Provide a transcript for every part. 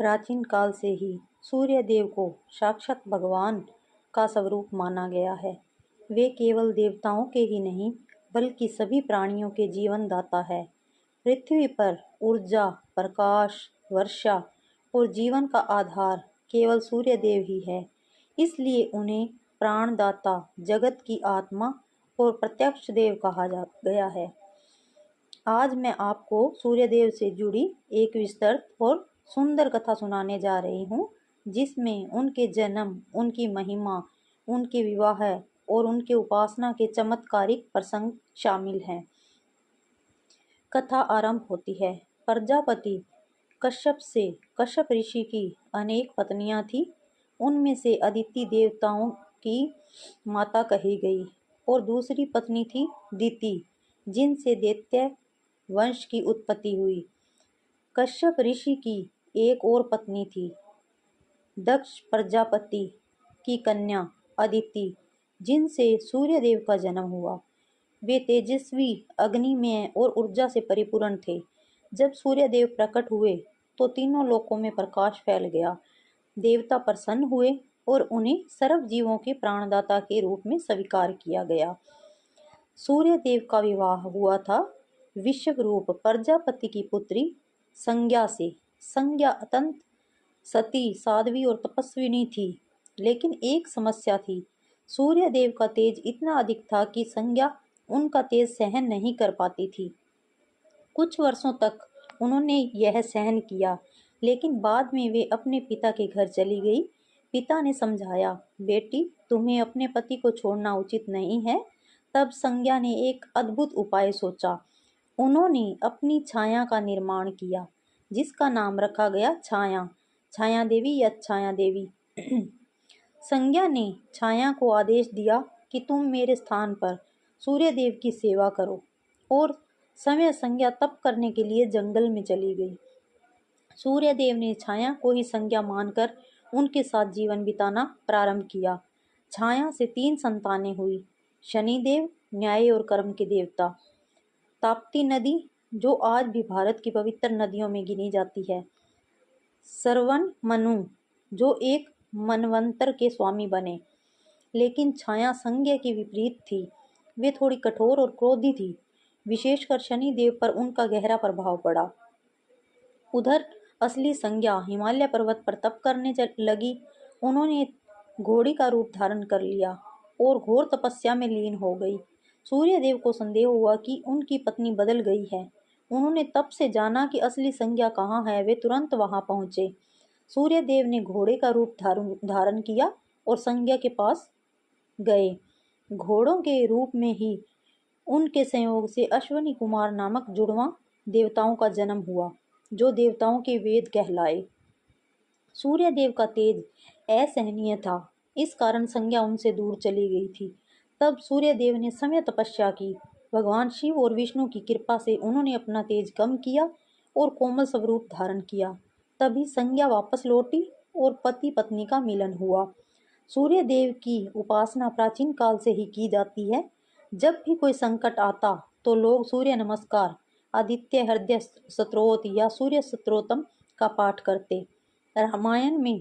प्राचीन काल से ही सूर्य देव को साक्षात भगवान का स्वरूप माना गया है। वे केवल देवताओं के ही नहीं बल्कि सभी प्राणियों के जीवन दाता है। पृथ्वी पर ऊर्जा, प्रकाश, वर्षा और जीवन का आधार केवल सूर्य देव ही है। इसलिए उन्हें प्राणदाता, जगत की आत्मा और प्रत्यक्ष देव कहा जा गया है। आज मैं आपको सूर्यदेव से जुड़ी एक विस्तृत और सुंदर कथा सुनाने जा रही हूँ, जिसमें उनके जन्म, उनकी महिमा, उनके विवाह और उनके उपासना के चमत्कारिक प्रसंग शामिल हैं। कथा आरंभ होती है। प्रजापति कश्यप ऋषि की अनेक पत्नियां थी। उनमें से अदिति देवताओं की माता कही गई और दूसरी पत्नी थी दिति, जिनसे दैत्य वंश की उत्पत्ति हुई। कश्यप ऋषि की एक और पत्नी थी, दक्ष प्रजापति की कन्या अदिति, जिनसे सूर्यदेव का जन्म हुआ। वे तेजस्वी, अग्निमय और ऊर्जा से परिपूर्ण थे। जब सूर्यदेव प्रकट हुए तो तीनों लोकों में प्रकाश फैल गया। देवता प्रसन्न हुए और उन्हें सर्व जीवों के प्राणदाता के रूप में स्वीकार किया गया। सूर्यदेव का विवाह हुआ था विश्वरूप प्रजापति की पुत्री संज्ञा से। संज्ञा अत्यंत सती, साध्वी और तपस्विनी थी, लेकिन एक समस्या थी। सूर्यदेव का तेज इतना अधिक था कि संज्ञा उनका तेज सहन नहीं कर पाती थी। कुछ वर्षों तक उन्होंने यह सहन किया, लेकिन बाद में वे अपने पिता के घर चली गई। पिता ने समझाया, बेटी, तुम्हें अपने पति को छोड़ना उचित नहीं है। तब संज्ञा ने एक अद्भुत उपाय सोचा। उन्होंने अपनी छाया का निर्माण किया, जिसका नाम रखा गया छाया देवी या छाया देवी। संज्ञा ने छाया को आदेश दिया कि तुम मेरे स्थान पर सूर्यदेव की सेवा करो, और समय संज्ञा तप करने के लिए जंगल में चली गई। सूर्यदेव ने छाया को ही संज्ञा मानकर उनके साथ जीवन बिताना प्रारंभ किया। छाया से 3 संतानें हुई। शनिदेव न्याय और कर्म के देवता, ताप्ती नदी जो आज भी भारत की पवित्र नदियों में गिनी जाती है, श्रवण मनु जो एक मनवंतर के स्वामी बने। लेकिन छाया संज्ञा की विपरीत थी। वे थोड़ी कठोर और क्रोधी थी। विशेषकर शनिदेव पर उनका गहरा प्रभाव पड़ा। उधर असली संज्ञा हिमालय पर्वत पर तप करने लगी। उन्होंने घोड़ी का रूप धारण कर लिया और घोर तपस्या में लीन हो गई। सूर्यदेव को संदेह हुआ कि उनकी पत्नी बदल गई है। उन्होंने तब से जाना कि असली संज्ञा कहाँ है। वे तुरंत वहां पहुंचे। सूर्यदेव ने घोड़े का रूप धारण किया और संज्ञा के पास गए। घोड़ों के रूप में ही उनके संयोग से अश्वनी कुमार नामक जुड़वां देवताओं का जन्म हुआ, जो देवताओं के वेद कहलाए। सूर्यदेव का तेज असहनीय था, इस कारण संज्ञा उनसे दूर चली गई थी। तब सूर्यदेव ने समय तपस्या की। भगवान शिव और विष्णु की कृपा से उन्होंने अपना तेज कम किया और कोमल स्वरूप धारण किया। तभी संज्ञा वापस लौटी और पति पत्नी का मिलन हुआ। सूर्यदेव की उपासना प्राचीन काल से ही की जाती है। जब भी कोई संकट आता तो लोग सूर्य नमस्कार, आदित्य हृदय स्तोत्र या सूर्य स्तोत्रम का पाठ करते। रामायण में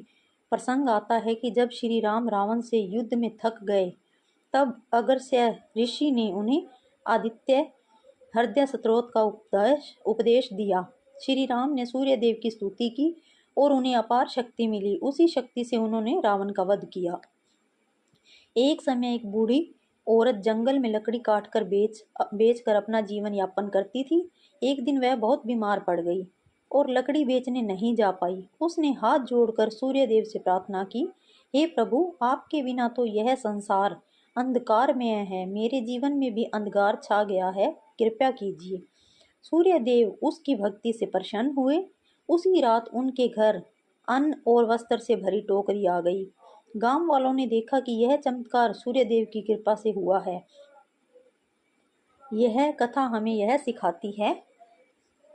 प्रसंग आता है कि जब श्री राम रावण से युद्ध में थक गए, तब अगस्त्य ऋषि ने उन्हें आदित्य हृदय स्तोत्र का उपदेश दिया। श्री राम ने सूर्यदेव की स्तुति की और उन्हें अपार शक्ति मिली। उसी शक्ति से उन्होंने रावण का वध किया। एक समय एक बूढ़ी औरत जंगल में लकड़ी काटकर बेच कर अपना जीवन यापन करती थी। एक दिन वह बहुत बीमार पड़ गई और लकड़ी बेचने नहीं जा पाई। उसने हाथ जोड़कर सूर्यदेव से प्रार्थना की, हे प्रभु, आपके बिना तो यह संसार अंधकारमय है। मेरे जीवन में भी अंधकार छा गया है, कृपया कीजिए। सूर्यदेव उसकी भक्ति से प्रसन्न हुए। उसी रात उनके घर अन्न और वस्त्र से भरी टोकरी आ गई। गांव वालों ने देखा कि यह चमत्कार सूर्यदेव की कृपा से हुआ है। यह कथा हमें यह सिखाती है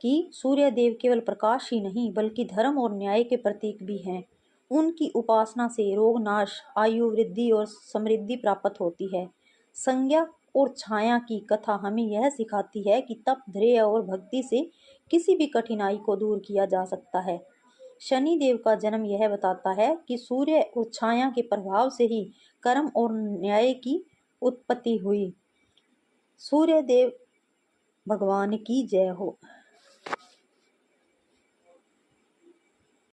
कि सूर्यदेव केवल प्रकाश ही नहीं बल्कि धर्म और न्याय के प्रतीक भी हैं। उनकी उपासना से रोग नाश, आयु वृद्धि और समृद्धि प्राप्त होती है। संज्ञा और छाया की कथा हमें यह सिखाती है कि तप, धैर्य और भक्ति से किसी भी कठिनाई को दूर किया जा सकता है। शनि देव का जन्म यह बताता है कि सूर्य और छाया के प्रभाव से ही कर्म और न्याय की उत्पत्ति हुई। सूर्य देव भगवान की जय हो।